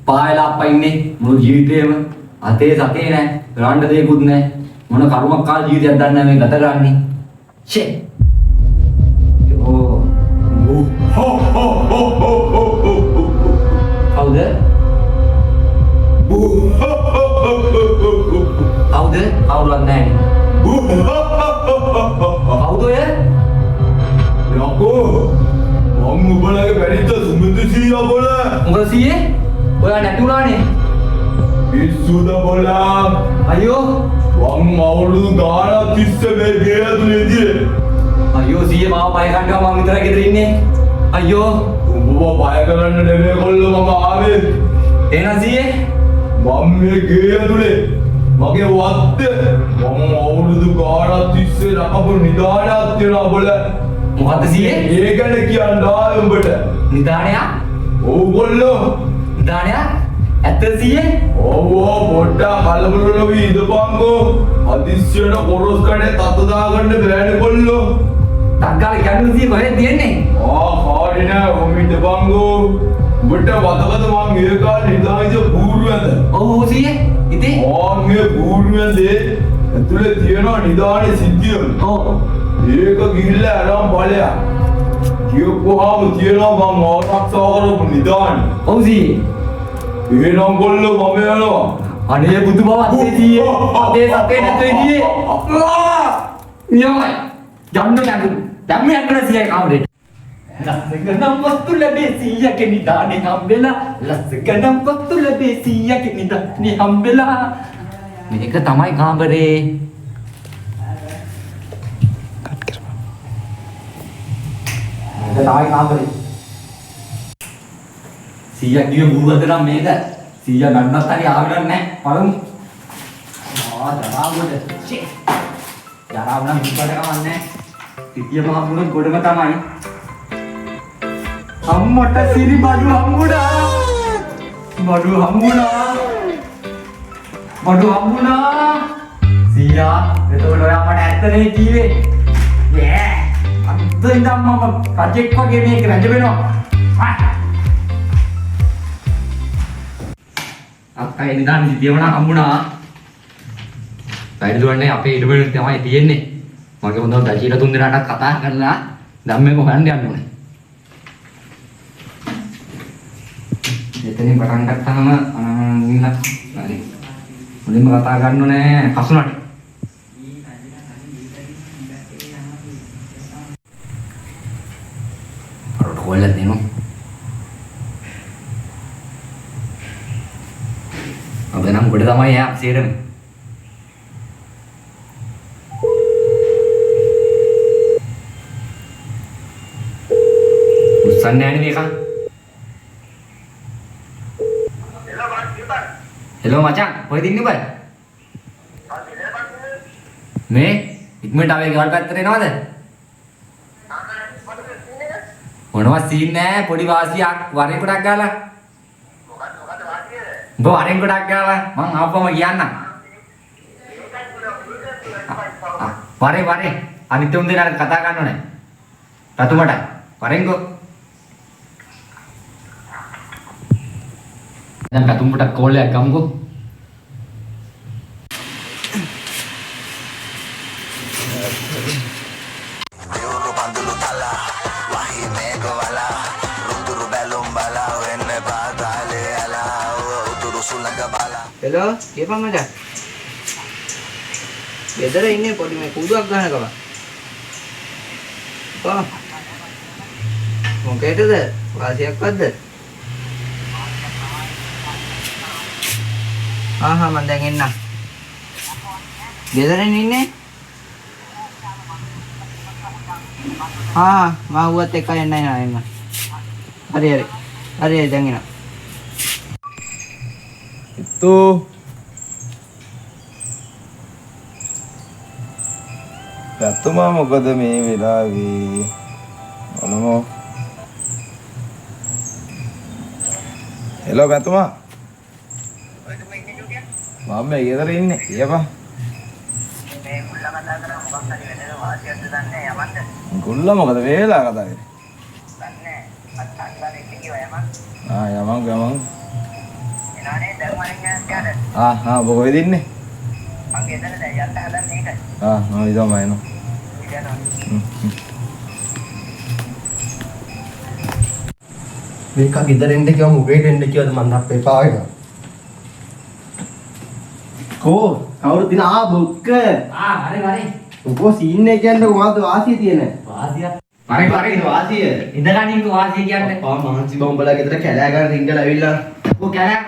පායලා අප්පා ඉන්නේ මුළු ජීවිතේම අතේ සතේ නැහැ. ගාන්න දෙයක්වත් නැහැ. මොන කර්මයක් කාල ජීවිතයක් දන්නේ නැහැ මේ ගත කරන්නේ. ෂේ. යෝ. කවුද? කවුද? කවුරුවත් නැහැ. කවුද ඔය? යකෝ මම උඹලගේ වැඩිට සුමිත සීයා බෝල. මොකද සීයේ? ඔයා නැතුණානේ. පිස්සුද බෝලා. අයියෝ. වම් අවුරුදු ගානක් තිස්සේ මේ ගේ ඇතුලේ ඉඳියේ. අයියෝ සීයේ මාව පය ගන්නවා මම විතරයි ගෙදර ඉන්නේ. අයියෝ. උඹව පය කරන්න නෙමෙයි කොල්ලෝ මම ආවේ. එහෙනම් සීයේ මම මේ ගේ ඇතුලේ මගේ වත්තේ මම අවුරුදු ගානක් තිස්සේ රකපු නිදානයක් තියනවා බෝල. මොකද්ද සීයේ? ඒ ගැන කියන්න ආවේ උඹට. නිදාණයක්? ඔව් කොල්ලෝ. නිදාණයක්? ඇත්ත සීයේ? ඔව් පොඩ්ඩක් කලබල නොවි ඉඳපන්කෝ. අදිස්සියට කොරස් කඩේ තත් දාගන්න බෑනේ කොල්ලෝ. තක්කාලේ කන්නේ සීයේ කොහෙද තියෙන්නේ? කාඩේ නෑ ඔම් ඉඳපන්කෝ. උඹට වතවත මං ඒ කාලේ හිතායිද බූරුවද? ඔව් සීයේ. ඉතින් මේ බූරුවදේ ඇතුලේ තියෙනවා නිදානේ සිද්ධිය. ඔව්. ඒක ගිහිල්ලා අරන් බලයක්. කියපුවාම තියෙනවා මං ආරක්ෂා කරපු නිදානේ. ඔව් සීයේ. එහෙනම් කොල්ලෝ මම යනවා. අනේ බුදු බව අතේ සීයේ. අතේ සතේ නැතේ සීයේ. නියමයි. යන්න යන්න. ධම්ම යන්න සීයේ කාමරේට. ලස්සගනම් වස්තු ලැබේ සීයගේ නිදානේ හම්බෙලා. ලස්සගනම් වස්තු ලැබේ සීයගේ නිදානේ හම්බෙලා. මේක තමයි කාමරේ. තමයි කාමරේ. සීයා කිව්ව මුරුවද නම් මේක. සීයා ගන්නත් හරි ආවෙ නැහැ. බලමු. ජරාවුද. ෂේ. ජරාව නම් හිතට කවන්නේ. සිටිය මහමුණ ගොඩම තමයි. අම්මට සිරි බඩු හම්බුණා. බඩු හම්බුණා. බඩු හම්බුණා. සීයා එතකොට ඔයා මට ඇත්තනේ කිව්වේ. යේ. අද ඉඳන් මම රජෙක් වගේ මේක රජ වෙනවා. අක්කා එනිදාන සිටියවනා හම්බුණා. වැඩි දුරන්නේ අපේ ඉඩමෙන් තමයි තියෙන්නේ. මගේ හොඳම දජීලා තුන් දෙනාටත් කතා කරලා ධම්මෙක හොයන්න යන්න ඕනේ. එතනින් පටන් ගත්තාම ඉන්න හරි. මුලින්ම කතා ගන්න ඕනේ කසුනට. කොල්ල දෙනවා. අපේ නම් ගොඩ තමයි යා සීරම. උස්සන්නේ නැහැ මේක. හෙලෝ මචං කොහෙද ඉන්නේ බයි? මේ ඉක්මනට ආවේ ගෙවල් පැත්තට එනවද? මොනවා සීන් නැහැ පොඩි වාසියක් වරෙන් කොටක් ගාලා. උඹ වරෙන් කොටක් ගාලා මං ආපුවම කියන්නම්. වරේ අනිත් උන් දෙනාට කතා කරන්න ඕනේ. රතුමට වරෙන්කෝ. දැන් රතුමට කෝල් එකක් ගමුකෝ. හෙලෝ කියපන් මචං. ගෙදර ඉන්නේ පොඩි මේ කුඩුවක් ගන්නකම. කොහොම? මොකේද? වාසියක්වත්ද? මම දැන් එන්නම්. ගෙදරින් ඉන්නේ? මම උවත් එක්ක එන්නයි එන්න. හරි දැන් එනවා. itu පැතුමා මොකද මේ වෙලාවේ මොනමෝ හෙලෝ පැතුමා මම මේ ගෙදර ඉන්නේ කියපන් මේ ගුල්ලා කතා කරා මොකක් හරි වෙනද වාසියක්ද දන්නේ යමන්ද ගුල්ලා මොකද වේලා කතා කරේ දන්නේ අත් අනිවාර්යෙන් කිව්වා යමන් යමන් ඔබ කොහෙද ඉන්නේ? මම ඉදම එනවා. මේක ගෙදර එන්න කිව්වම උගෙට එන්න කිව්වද මන් අප්පේ එපා වෙනවා. කෝ කවුරුද දින බුක්ක හරි. උකෝ සීන් එක කියන්නේ කොහොමද වාසිය තියෙන? වාසිය. පරි වාසිය. ඉඳගනින්ක වාසිය කියන්නේ. අප්පා මාන්සි බම්බලා ගෙදර කැලෑ ගන්න රිංගලා ඇවිල්ලා. ඔය කැලක්.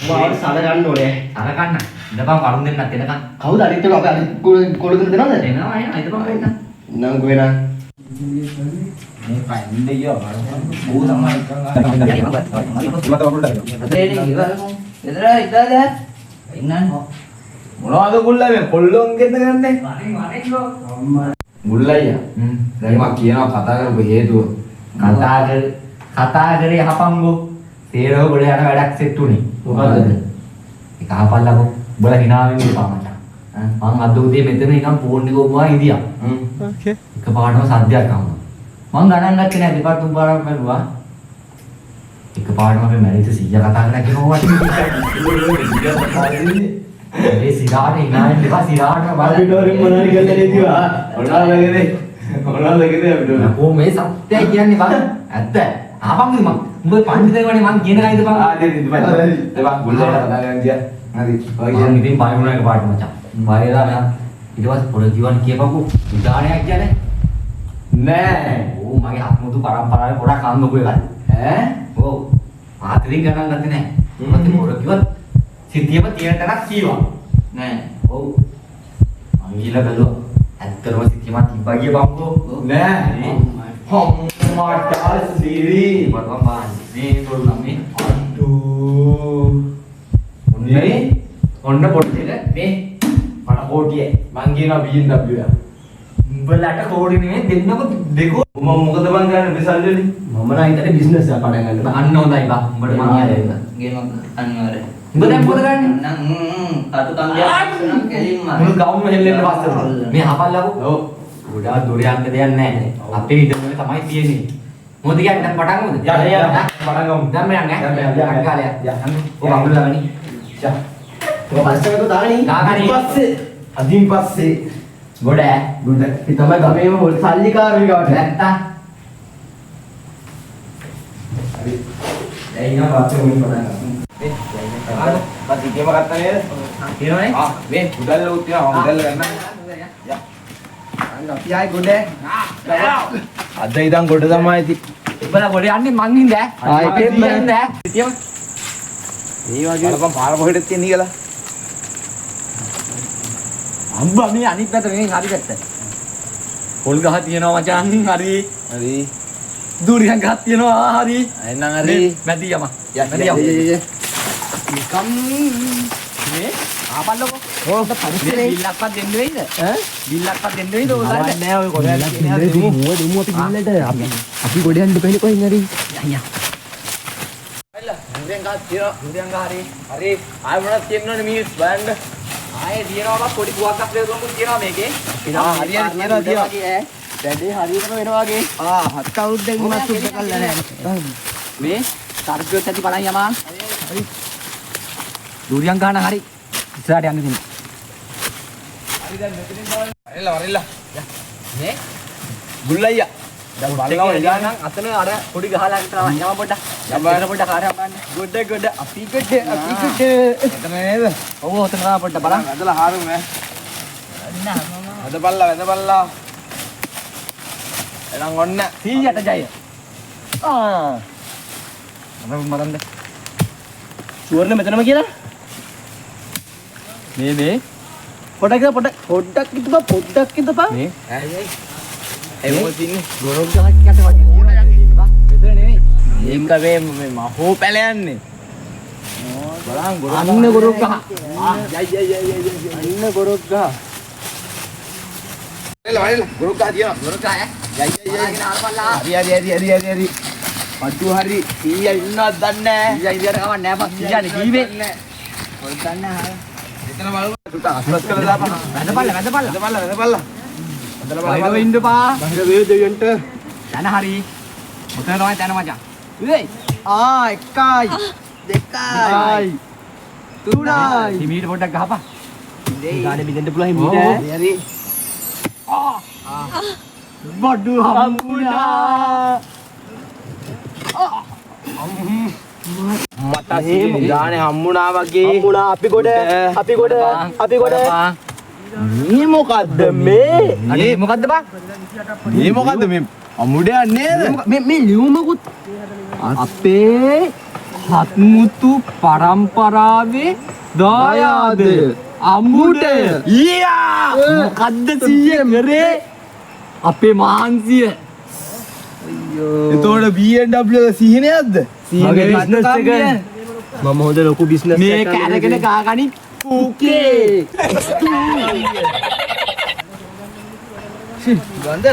මාව සල ගන්න ඕනේ. අරකන්න. ඉඳපන් කරුන් දෙන්නත් එනකන්. කවුද අනිත් එක අපේ අනිත් කොළ දෙන්න දෙනවද? එනවා එනවා ඉඳපන් වෙන්න. නම් කොහෙනා? මේ පයින්ද ගියා බලන්න. ඌ තමයි මොනවද ගුල්ලා මේ කොල්ලොන් ගෙන්න ගන්නේ? ගුල්ලයියා. දැන් මම කියනවා කතා කරපු හේතුව. කතා කරේ යහපන්ගෝ. තේරව ගොඩ යන වැඩක් සෙට් උනේ. මොකද්ද? ඒක අහපල්ලකෝ. උඹලා hina වෙන්නේ ඉපා මචං. මං අද උදේ මෙතන නිකන් ෆෝන් එක ඔබවා ඉදියා. ඕකේ. එකපාරටම සද්දයක් ආවම. මං ගණන් ගත්තේ නැහැ දෙපාර තුන් පාරක් බැලුවා. එකපාරටම අපේ මැනේජර් සීයා කතා කරලා කිව්වා ඒ සිරාට hina වෙන්න එපා සිරාට අපිටෝරෙන් මොනවද කියලා නේදිවා. මොනවද අපිටෝරෙන්. ඕ මේ සත්‍යයි කියන්නේ බං. ඇත්ත. ආපන් මං උඹ පඬිතුමනේ මං කියන කයිද බං. දෙපා ගුල්ලට කතා කරන් ගියා. හරි. මං ඉතින් පය වුණා එකපාරට මචං. බයලා මම ඊට පස්සේ පොර ජීවන් කියපකෝ උදාහරණයක් කියන්නේ නෑ. ඕ මගේ ආත්මතු පරම්පරාවේ පොඩක් අංගපු එකක්. ඔව්. ආතරින් ගණන් ගත්තේ නෑ. මම පොර කිව්වත් සිද්ධියම තියෙන තරක් කීවා. නෑ. ඔව්. මං ගිහලා බැලුවා. ඇත්තටම සිද්ධියම තිබ්බා කියපම්කෝ. නෑ. මට සිරි මම මේ පොඩ්ඩක් මේ අඩෝ ඔන්නේ ඔන්න පොඩ්ඩක් මේ මට කෝටිය මං කියනවා BMW එක. උඹලට කෝටි නෙමෙයි දෙන්නකො දෙකෝ මම මොකද මං කරන්නේ මේ සල්ලි වලින්? මම නම් හිතන්නේ බිස්නස් එක පටන් ගන්න. අන්න හොඳයි බා උඹට මං ආයෙත් ගේමක් අනිවාර්යයෙන්. උඹ දැන් මොකද ගන්නේ නම් කටු තංගයක් නම් කෙලින්ම. මුළු ගවුම හෙල්ලෙන්න පස්සට මේ හපල්ලකෝ ඔව්. ගොඩාක් දුර යන්න දෙයක් නැහැ අපේ ඉඩමේ තමයි තියෙන්නේ මොකද කියන්නේ දැන් පටන් ගමුද යන්න පටන් ගමු. දැන් මේ යන්නේ යන්න. අංගාලය ඔය බබුල ළමනි ෂා. ඔය පස්සේ එක දාගනි. දාගනි. අදින් පස්සේ ගොඩ ගුඩ. ඉතින් තමයි ගමේම හොල් සල්ලිකාරෝ එකවට. නැත්තා හරි. දැන් ඉන්න පස්සේ උන් පටන් ගමු මම ඉතින්ම ගත්තා නේද? තියෙනවනේ මේ උදැල්ල උත් තියනවා. උදැල්ල ගන්න. අපි ආයි ගොඩ. අද ඉඳන් ගොඩ තමයි ඉති. උඹලා ගොඩ යන්නේ මං හින්දා ඒකෙත් මං හින්දා සිටියම මේ වගේ බලපන් පාර කොහෙද තියෙන්නේ කියලා. අම්බා මේ අනිත් පැත්ත මේ හරි පැත්ත පොල් ගහ තියෙනවා මචං හරි හරි. දුරියන් ගහ තියෙනවා හරි එහෙනම් හරි. මැදි යම යා, මැදි යම නිකම් මේ ආපල්ලකෝ ඕක පරිස්සමේ බිල්ලක්වත් දෙන්න වෙයිද බිල්ලක්වත් දෙන්න වෙයිද ඔය ගන්න නෑ ඔය ගොඩ දෙමු අපි ගිල්ලට අපි ගොඩ යන්න බැහැ කොහෙන් හරි යන්න දුරියන් ගහ තියෙනවා දුරියන් ගහ හරි හරි ආය මොනවද තියෙනවනේ මිනිස් බලන්න ආයේ තියෙනවා බා පොඩි කුවක්ක් වේගොම්කුත් තියෙනවා මේකේ හරියට තියෙනවා වැඩේ හරියටම වෙනවා වගේ හත් අවුරුද්දෙන් මම සුද්ධ කළා නෑ මේ තරගයත් ඇති බලන් යමා හරි දුරියන් ගහන හරි ඉස්සරහට යන්න දෙන්න වරෙල්ලා. මේ ගුල්ලයියා. දැන් බලනවා නම් අතන අර පොඩි ගහලා තමයි යම පොඩ්ඩක් යම පොඩ්ඩක් කාර්යයක් බලන්න ගොඩ අපි ගොඩ එතන නේද? ඔව් ඔතන තමයි පොඩ්ඩක් බලන්න වැදලා හාරුම ඈ. වැදපල්ලා. එහෙනම් ඔන්න 100ට ජය අර මරන්න චුවර්ණ මෙතනම කියලා මේ පොඩ්ඩක් ඉඳපන් මේ ඒ මොකද තින්නේ? ගොරොක් ගහක් යට වගේ මෙතන නෙමෙයි ඒක මේ මහෝ පැල යන්නේ. බලන්න ගොඩ. අන්න ගොරොක් ගහ අන්න ගොරොක් ගහ වරෙල්ලා. ගොරක් ගහ තියනවා. ගොරොක් ගහ ඈ හරි. පටු හරි 100 ඉන්නවද දන්නේ නැහැ. 100 ඉදියට ගමන් නෑ බං 100 නේ කීවේ එතන බලමු. සුට අස්වස් කළා දාපන්. වැදපල්ලා. බයිරෝ ඉන්නපා බහිර වේදයන්ට යන හරි ඔතන තමයි තැන මචං ඉතින් එකයි දෙකයි තුනයි හිමීට පොඩ්ඩක් ගහපන්. ගානේ බින්දෙන්න පුළුවන් හිමීට හරි බඩු හම්බුණා මට ගානේ හම්බුණා වගේ හම්බුණා අපි ගොඩ මේ මොකද්ද මේ අනේ මොකද්ද බං? මේ මොකද්ද මේ අමුඩයක් නේද? මේ ලියුමකුත් අපේ හත්මුතු පරම්පරාවේ දායාද අමුඩ. ඊයා! මොකද්ද සීයේ කරේ? අපේ මහන්සිය. එතකොට BMW සිහිනයක්ද? මගේ බිස්නස් එක මම හොඳ ලොකු බිස්නස් මේ කැරගෙන කාගනි කුකේ. ගන්ද